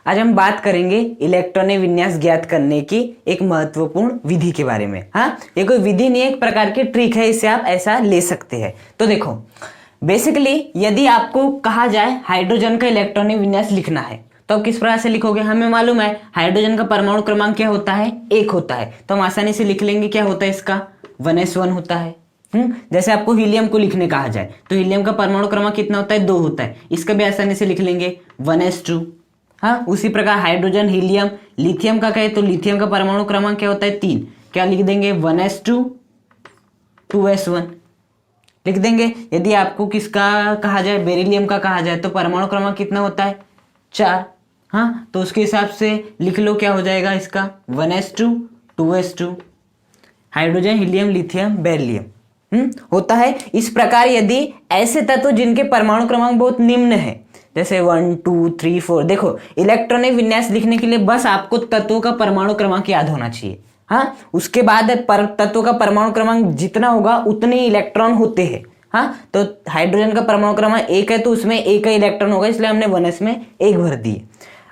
आज हम बात करेंगे इलेक्ट्रॉनिक विन्यास ज्ञात करने की एक महत्वपूर्ण विधि के बारे में। हाँ, ये कोई विधि नहीं है, एक प्रकार की ट्रिक है, इसे आप ऐसा ले सकते हैं। तो देखो, बेसिकली यदि आपको कहा जाए हाइड्रोजन का इलेक्ट्रॉनिक विन्यास लिखना है तो आप किस प्रकार से लिखोगे। हमें मालूम है हाइड्रोजन का परमाणु क्रमांक क्या होता है, 1 होता है, तो हम आसानी से लिख लेंगे क्या होता है इसका, 1s1 होता है। जैसे आपको हीलियम को लिखने कहा जाए तो हीलियम का परमाणु क्रमांक कितना होता है, 2 होता है, इसका भी आसानी से लिख लेंगे 1s2। हाँ, उसी प्रकार हाइड्रोजन, हीलियम, लिथियम का कहे तो लिथियम का परमाणु क्रमांक क्या होता है, 3, क्या लिख देंगे 1s2 2s1 लिख देंगे। यदि आपको किसका कहा जाए, बेरिलियम का कहा जाए तो परमाणु क्रमांक कितना होता है, 4। हाँ, तो उसके हिसाब से लिख लो क्या हो जाएगा इसका 1s2 2s2। Hydrogen, helium, lithium, beryllium होता है। इस प्रकार यदि ऐसे तत्व जिनके परमाणु क्रमांक बहुत निम्न है, जैसे 1 2 3 4, देखो इलेक्ट्रॉनिक विन्यास लिखने के लिए बस आपको तत्वों का परमाणु क्रमांक याद होना चाहिए। हाँ, उसके बाद तत्वों का परमाणु क्रमांक जितना होगा उतने इलेक्ट्रॉन होते हैं। हाँ, तो हाइड्रोजन का परमाणु क्रमांक 1 है तो उसमें 1 का इलेक्ट्रॉन होगा, इसलिए हमने 1s में 1 भर दिए।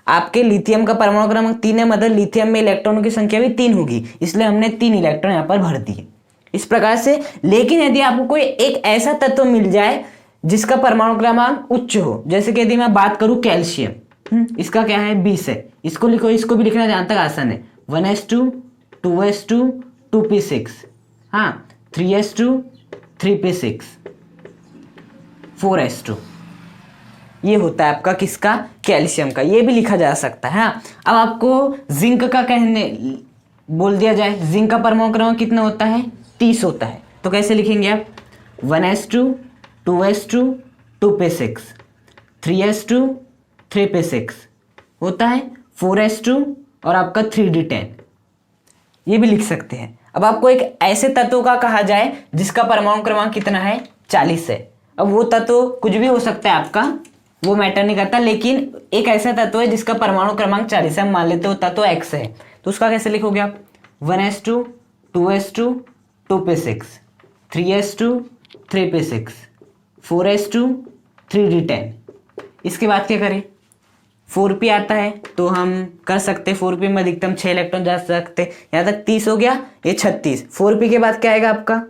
आपके लिथियम का परमाणु क्रमांक 3 है, मतलब लिथियम में इलेक्ट्रॉनों की संख्या भी 3 होगी, इसलिए हमने 3 इलेक्ट्रॉन यहाँ पर भर दिए इस प्रकार से। लेकिन यदि आपको कोई एक ऐसा तत्व मिल जाए जिसका परमाणु क्रमांक उच्च हो, जैसे कि यदि मैं बात करूं कैल्शियम, इसका क्या है 20 है, इसको लिखो, इसको भी लिखना जहां तक आसान है, 1s2 2s2 2p6, हाँ 3s2 3p6 4s2, ये होता है आपका किसका, कैल्शियम का, ये भी लिखा जा सकता है। हाँ, अब आपको जिंक का कहने बोल दिया जाए, जिंक का परमाणु क्रमांक कितना होता है, 30 होता है, तो कैसे लिखेंगे आप 1s2 2s2 2p6 3s2 3p6 होता है 4s2 और आपका 3d10, ये भी लिख सकते हैं। अब आपको एक ऐसे तत्व का कहा जाए जिसका परमाणु क्रमांक कितना है, 40 है। अब वो तत्व कुछ भी हो सकता है आपका, वो मैटर नहीं करता, लेकिन एक ऐसा तत्व है जिसका परमाणु क्रमांक 40 है, हम मान लेते हो तत्व x है, तो उसका कैसे लिखोगे आप 1s2 2s2 2p6 3s2 3p6 4s2 3d10। इसके बाद क्या करें, 4p आता है तो हम कर सकते, 4p में अधिकतम 6 इलेक्ट्रॉन जा सकते, यहाँ तक 30 हो गया, ये 36। 4p के बाद क्या आएगा आपका,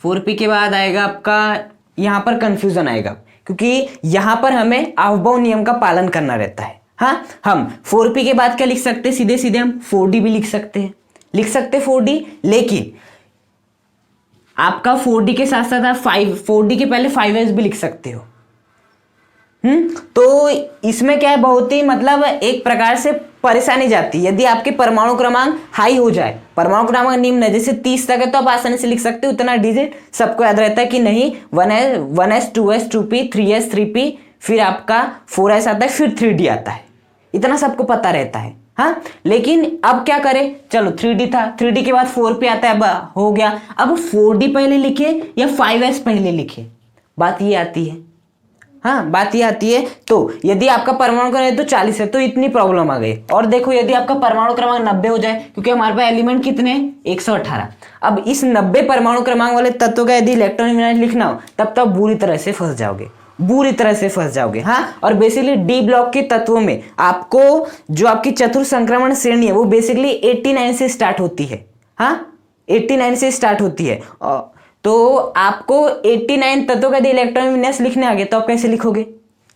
4p के बाद आएगा आपका, यहाँ पर कंफ्यूजन आएगा क्योंकि यहाँ पर हमें अफबाउ नियम का पालन करना रहता है। हाँ, हम 4p के बाद क्या लिख सकते हैं, सीधे सीधे हम 4d भी लिख सकते हैं, 4d, लेकिन आपका 4d के साथ साथ आप 4d के पहले 5s भी लिख सकते हो। तो इसमें क्या है, बहुत ही मतलब एक प्रकार से परेशानी जाती है। यदि आपके परमाणु क्रमांक हाई हो जाए, परमाणु क्रमांक निम्न है जैसे 30 तक है, तो आप आसानी से लिख सकते हो, उतना डिजिट सबको याद रहता है कि नहीं 1s 2s 2p 3s 3p, फिर आपका 4s आता है, फिर 3d आता है, इतना सबको पता रहता है। हाँ, लेकिन अब क्या करें, चलो 3d था, 3d के बाद 4p आता है, अब हो गया, अब 4d पहले लिखे या 5s पहले लिखे, बात ये आती है। हाँ, बात ये आती है। तो यदि आपका परमाणु क्रमांक तो 40 है तो इतनी प्रॉब्लम आ गई। और देखो यदि आपका परमाणु क्रमांक 90 हो जाए, क्योंकि हमारे पास एलिमेंट कितने 118, अब इस 90 परमाणु क्रमांक वाले तत्व का यदि इलेक्ट्रॉनिक विन्यास लिखना हो तब तो बुरी तरह से फंस जाओगे, बुरी तरह से फंस जाओगे। हाँ, और बेसिकली डी ब्लॉक के तत्वों में आपको जो आपकी चतुर्थ संक्रमण श्रेणी है वो बेसिकली 89 से स्टार्ट होती है। हाँ, 89 से स्टार्ट होती है, तो आपको 89 तत्वों का यदि इलेक्ट्रॉनिक विन्यास लिखने आ गया तो आप कैसे लिखोगे।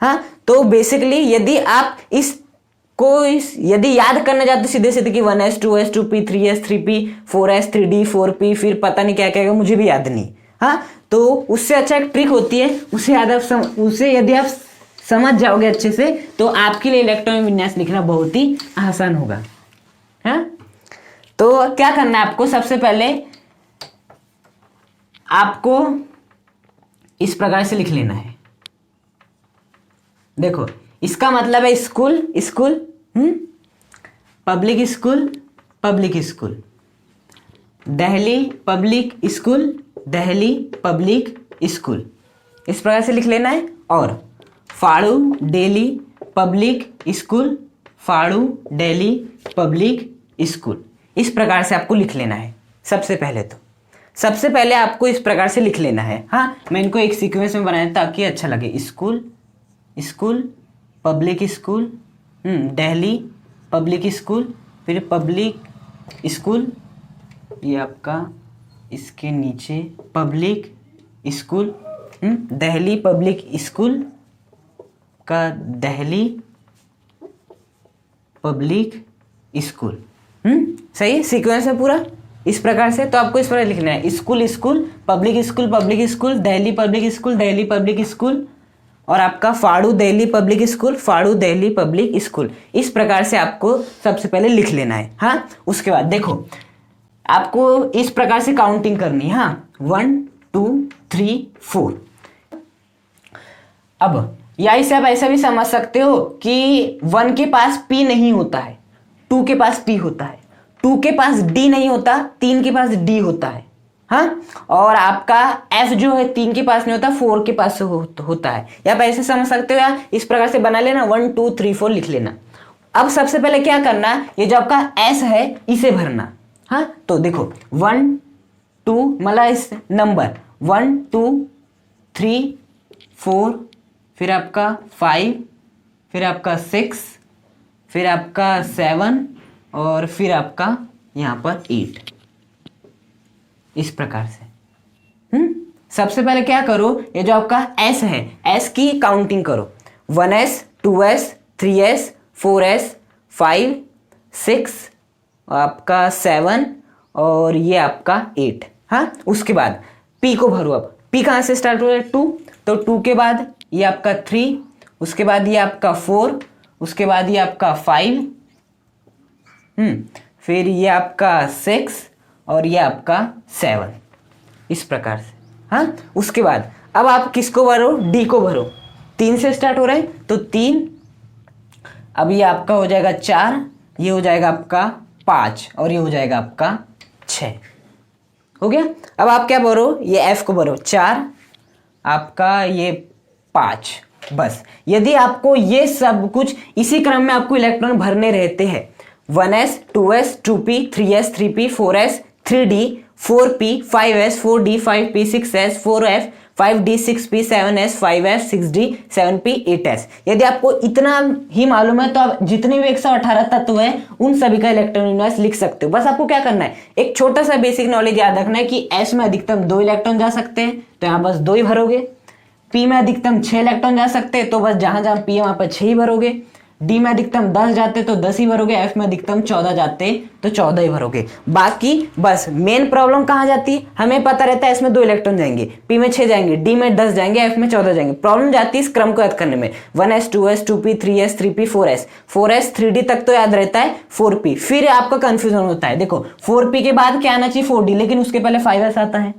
हाँ, तो बेसिकली यदि आप यदि याद करना चाहते सीधे सीधे कि 1s 2s 2p 3s 3p 4s 3d 4p, फिर पता नहीं क्या क्या, मुझे भी याद नहीं। हाँ, तो उससे अच्छा एक ट्रिक होती है, उसे यदि आप समझ जाओगे अच्छे से तो आपके लिए इलेक्ट्रॉनिक विन्यास लिखना बहुत ही आसान होगा। हाँ, तो क्या करना है आपको, सबसे पहले आपको इस प्रकार से लिख लेना है। देखो, इसका मतलब है school, public school, public school, Delhi public school, Delhi public school, इस प्रकार से लिख लेना है। और फाड़ू दिल्ली पब्लिक स्कूल, फाड़ू दिल्ली पब्लिक स्कूल, इस प्रकार से आपको लिख लेना है। सबसे पहले आपको इस प्रकार से लिख लेना है। हाँ, मैं इनको एक सीक्वेंस में बनाया ताकि अच्छा लगे, school, public school, Delhi public school, फिर पब्लिक स्कूल, ये आपका इसके नीचे public school, Delhi public school का दिल्ली पब्लिक स्कूल। सही सीक्वेंस है पूरा इस प्रकार से। तो आपको इस प्रकार लिखना है, school school public school public school, Delhi public school Delhi public school, और आपका फाड़ू दिल्ली पब्लिक स्कूल फाड़ू दिल्ली पब्लिक स्कूल। इस प्रकार से आपको सबसे पहले लिख लेना है। हाँ, उसके बाद देखो आपको इस प्रकार से काउंटिंग करनी है। हाँ, 1 2 3 4। अब या इसे आप ऐसा भी समझ सकते हो कि 1 के पास P नहीं होता है, 2 के पास P होता है, 2 के पास D नहीं होता, 3 के पास D होता है। हाँ, और आपका F जो है 3 के पास नहीं होता, 4 के पास होता है। या आप ऐसे समझ सकते हो, या इस प्रकार से बना लेना, 1 2 3 4 लिख लेना। अब सबसे पहले क्या करना, ये जो आपका S है इसे भरना। हाँ, तो देखो 1 2 मतलब इस नंबर 1 2 3 4, फिर आपका 5, फिर आपका 6, फिर आपका 7, और फिर आपका यहाँ पर 8। इस प्रकार से सबसे पहले क्या करो, ये जो आपका S है S की काउंटिंग करो। 1S 2S 3S 4S 5 6 आपका 7 और ये आपका 8। हाँ, उसके बाद P को भरो। अब P कहाँ से स्टार्ट हो रहा है, 2, तो 2 के बाद ये आपका 3, उसके बाद ये आपका 4, उसके बाद ये आपका 5, फिर ये आपका 6 और ये आपका 7। इस प्रकार से। हाँ, उसके बाद अब आप किसको भरो, D को भरो। 3 से स्टार्ट हो रहा है तो 3, अब ये आपका हो जाएगा 4, ये हो जाएगा आपका 5 और ये हो जाएगा आपका 6। हो गया। अब आप क्या भरो, ये F को भरो, 4 आपका ये 5। बस यदि आपको ये सब कुछ इसी क्रम में आपको इलेक्ट्रॉन भरने रहते हैं, 1s 2s 2p 3s 3p 4s 3d 4p 5s 4d 5p 6s 4f 5d 6p 7s 5f 6d 7p 8s। यदि आपको इतना ही मालूम है तो आप जितने भी 118 तत्व हैं उन सभी का इलेक्ट्रॉन यूनिवर्स लिख सकते हो। बस आपको क्या करना है, एक छोटा सा बेसिक नॉलेज याद रखना है कि s में अधिकतम 2 इलेक्ट्रॉन जा सकते हैं तो यहाँ बस 2 ही भरोगे। P में अधिकतम 6 इलेक्ट्रॉन जा सकते हैं तो बस जहां जहां P है वहां पर 6 ही भरोगे। D में अधिकतम 10 जाते तो 10 ही भरोगे। F में अधिकतम 14 जाते तो 14 ही भरोगे। बाकी बस मेन प्रॉब्लम कहाँ जाती है, हमें पता रहता है इसमें 2 इलेक्ट्रॉन जाएंगे, P में 6 जाएंगे, D में 10 जाएंगे, F में 14 जाएंगे। प्रॉब्लम जाती है इस क्रम को याद करने में। 1s 2s 2p 3s 3p 4s 4s 3d तक तो याद रहता है, 4p फिर आपका कंफ्यूजन होता है। देखो 4p के बाद क्या आना चाहिए, 4d, लेकिन उसके पहले 5s आता है।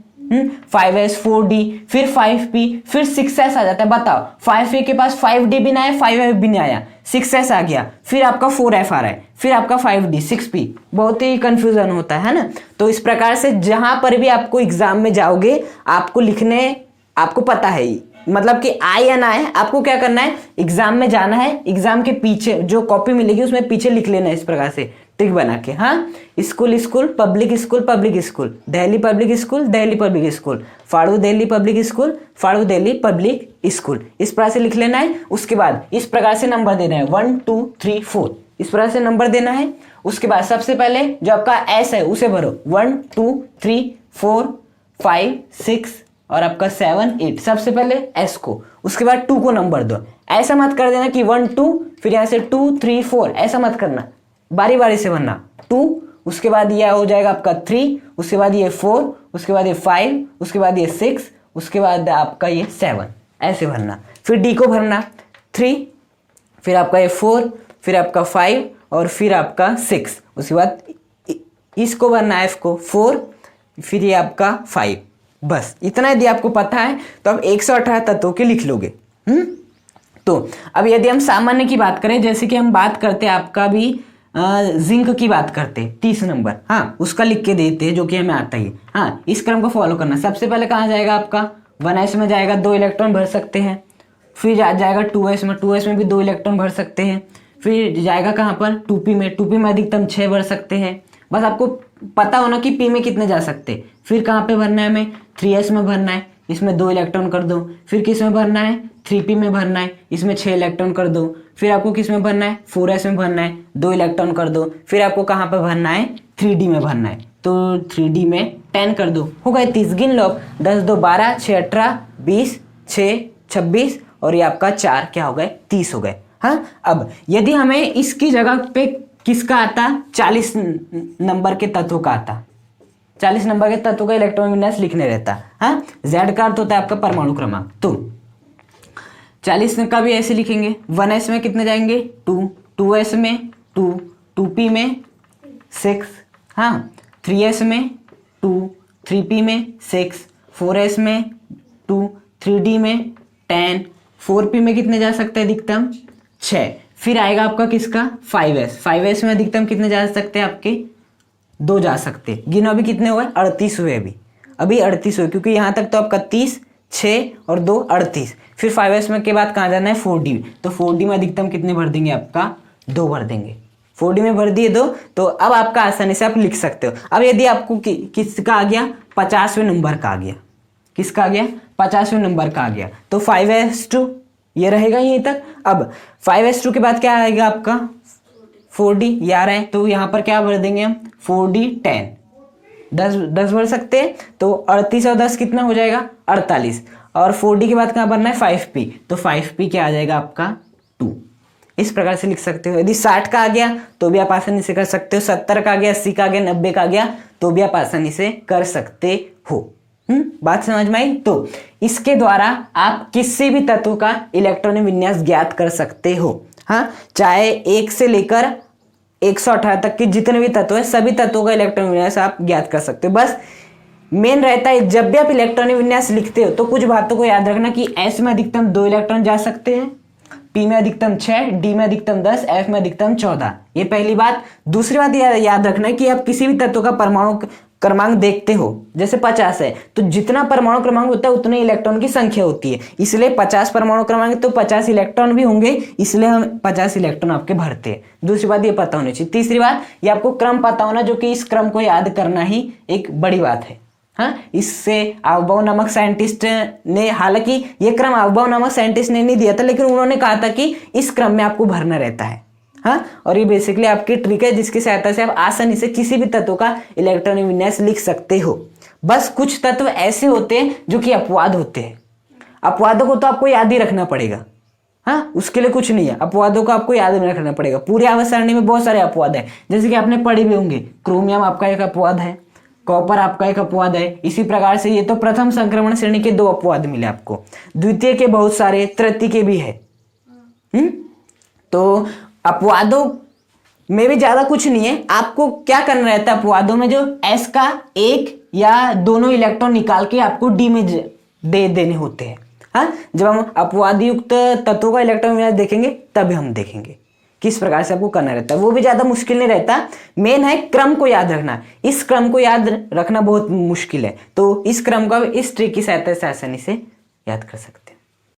5s 4d फिर 5p फिर 6s आ जाता है। बताओ 5p के पास 5d भी ना आया, 5f भी नहीं आया, 6s आ गया, फिर आपका 4f आ रहा है, फिर आपका 5d 6p। बहुत ही कंफ्यूजन होता है ना। तो इस प्रकार से जहां पर भी आपको एग्जाम में जाओगे आपको लिखने, आपको पता है मतलब कि आई या ना है, आपको क्या करना है, एग्जाम में जाना है, एग्जाम के पीछे जो कॉपी मिलेगी उसमें पीछे लिख लेना है इस प्रकार से टिक बना के। हाँ, school school public school public school, Delhi public school Delhi public school, फाड़ू दिल्ली पब्लिक स्कूल फाड़ू दिल्ली पब्लिक स्कूल, इस प्रकार से लिख लेना है। उसके बाद इस प्रकार से नंबर देना है 1 2 3 4, इस प्रकार से नंबर देना है। उसके बाद सबसे पहले जो आपका एस है उसे भरो, 1 2 3 4 5 6 और आपका 7 8, सबसे पहले एस को, उसके बाद 2 को नंबर दो। ऐसा मत कर देना कि 1 2 फिर यहाँ से 2 3 4, ऐसा मत करना, बारी बारी से भरना। 2 उसके बाद ये हो जाएगा आपका 3, उसके बाद ये 4, उसके बाद ये 5, उसके बाद ये 6, उसके बाद आपका ये 7, ऐसे भरना। फिर डी को भरना 3, फिर आपका ये 4, फिर आपका 5 और फिर आपका 6, उसके बाद इसको भरना एफ को 4, फिर ये आपका 5। बस इतना यदि आपको पता है तो आप 118 तत्वों के लिख लोगे। तो अब यदि हम सामान्य की बात करें, जैसे कि हम बात करते हैं आपका भी जिंक की बात करते हैं 30 नंबर, हाँ उसका लिख के देते हैं जो कि हमें आता ही। हाँ, इस क्रम को फॉलो करना। सबसे पहले कहाँ जाएगा आपका 1s में जाएगा, 2 इलेक्ट्रॉन भर सकते हैं। फिर जाएगा 2s में, 2s में भी 2 इलेक्ट्रॉन भर सकते हैं। फिर जाएगा कहाँ पर 2p में, 2p में अधिकतम 6 भर सकते हैं। बस आपको पता होना कि p में कितने जा सकते हैं। फिर कहाँ पे भरना है, हमें 3s में भरना है, इसमें 2 इलेक्ट्रॉन कर दो, फिर किस में भरना है 3p में भरना है, इसमें 6 इलेक्ट्रॉन कर दो, फिर आपको किस में भरना है 4s में भरना है, 2 इलेक्ट्रॉन कर दो, फिर आपको कहाँ पर भरना है 3d में भरना है, तो 3d में 10 कर दो, हो गए 30। गिन लो, 10 2 12, 6 18, 20, 6 26 और ये आपका 4 क्या हो गए 30 हो गए। हाँ, अब यदि हमें इसकी जगह पे किसका आता 40 नंबर के तत्व का आता, 40 नंबर के तत्व का इलेक्ट्रॉन विन्यास लिखने रहता। हाँ, Z का अर्थ होता है आपका परमाणु क्रमांक, तो 40 का भी ऐसे लिखेंगे। 1s में कितने जाएंगे 2, 2s में 2, 2p में 6, हाँ 3s में 2, 3p में 6, 4s में 2, 3d में 10, 4p में कितने जा सकते हैं अधिकतम 6, फिर आएगा आपका किसका 5s में अधिकतम कितने जा सकते हैं आपके 2 जा सकते हैं। गिनो अभी कितने हुए 38 हुए, अभी 38 हुए, क्योंकि यहाँ तक तो आपका 30, 6 और 2 38, फिर 5s में के बाद कहाँ जाना है 4d, तो 4d में अधिकतम कितने भर देंगे आपका 2 भर देंगे, 4d में भर दिए 2, तो अब आपका आसानी से आप लिख सकते हो। अब यदि आपको किसका आ गया 50वें नंबर का आ गया, किसका आ गया 50वें नंबर का आ गया, तो 5s2 ये रहेगा यहीं तक। अब 5s2 के बाद क्या आएगा आपका 4d, ये आ रहा है, तो यहाँ पर क्या भर देंगे हम 4d 10, 10 भर सकते हैं, तो 38 और 10 कितना हो जाएगा 48, और 4d के बाद कहाँ भरना है 5p, तो 5p क्या आ जाएगा आपका 2। इस प्रकार से लिख सकते हो। यदि 60 का आ गया तो भी आप आसानी से कर सकते हो, 70 का आ गया, 80 का आ गया, 90 का आ गया तो भी आप आसानी से कर सकते हो। बात समझ में आई? तो इसके द्वारा आप किसी भी तत्व का इलेक्ट्रॉनिक विन्यास ज्ञात कर सकते हो। हाँ, चाहे 1 से लेकर 118 तक के जितने भी तत्व है सभी तत्वों का इलेक्ट्रॉनिक विन्यास आप ज्ञात कर सकते हो। बस मेन रहता है जब भी आप इलेक्ट्रॉनिक विन्यास लिखते हो तो कुछ बातों को याद रखना कि S में अधिकतम 2 इलेक्ट्रॉन जा सकते हैं, P में अधिकतम 6, D में अधिकतम 10, F में अधिकतम 14। ये पहली बात। दूसरी बात याद रखना है कि आप किसी भी तत्व का परमाणु क्रमांक देखते हो, जैसे 50 है तो जितना परमाणु क्रमांक होता है उतने इलेक्ट्रॉन की संख्या होती है, इसलिए 50 परमाणु क्रमांक तो 50 इलेक्ट्रॉन भी होंगे, इसलिए हम 50 इलेक्ट्रॉन आपके भरते हैं। दूसरी बात ये पता होनी चाहिए। तीसरी बात ये आपको क्रम पता होना, जो कि इस क्रम को याद करना ही एक बड़ी बात है। हाँ, इससे आवबाउ नामक साइंटिस्ट ने, हालांकि ये क्रम आवबाउ नामक साइंटिस्ट ने नहीं दिया था, लेकिन उन्होंने कहा था कि इस क्रम में आपको भरना रहता है। हाँ, और ये बेसिकली आपकी ट्रिक है जिसकी सहायता से आप आसानी से किसी भी तत्व का इलेक्ट्रॉनिक विन्यास लिख सकते हो। बस कुछ तत्व ऐसे होते हैं जो कि अपवाद होते हैं, अपवादों को तो आपको याद ही रखना पड़ेगा। हाँ, उसके लिए कुछ नहीं है, अपवादों को आपको याद में रखना पड़ेगा। पूरी आवर्त सारणी में बहुत सारे अपवाद है, जैसे कि आपने पढ़े भी होंगे, क्रोमियम आपका एक अपवाद है, कॉपर आपका एक अपवाद है। इसी प्रकार से ये तो प्रथम संक्रमण श्रेणी के 2 अपवाद मिले आपको, द्वितीय के बहुत सारे, तृतीय के भी है। तो अपवादों में भी ज्यादा कुछ नहीं है, आपको क्या करना रहता है अपवादों में, जो S का 1 या दोनों इलेक्ट्रॉन निकाल के आपको D में दे देने होते हैं। हाँ, जब हम अपवाद युक्त तत्वों का इलेक्ट्रॉन विन्यास देखेंगे तब हम देखेंगे किस प्रकार से आपको करना रहता है। वो भी ज्यादा मुश्किल नहीं रहता, मेन है क्रम को याद रखना। इस क्रम को याद रखना बहुत मुश्किल है, तो इस क्रम को इस ट्रिक की सहायता से आसानी से याद कर सकते हैं।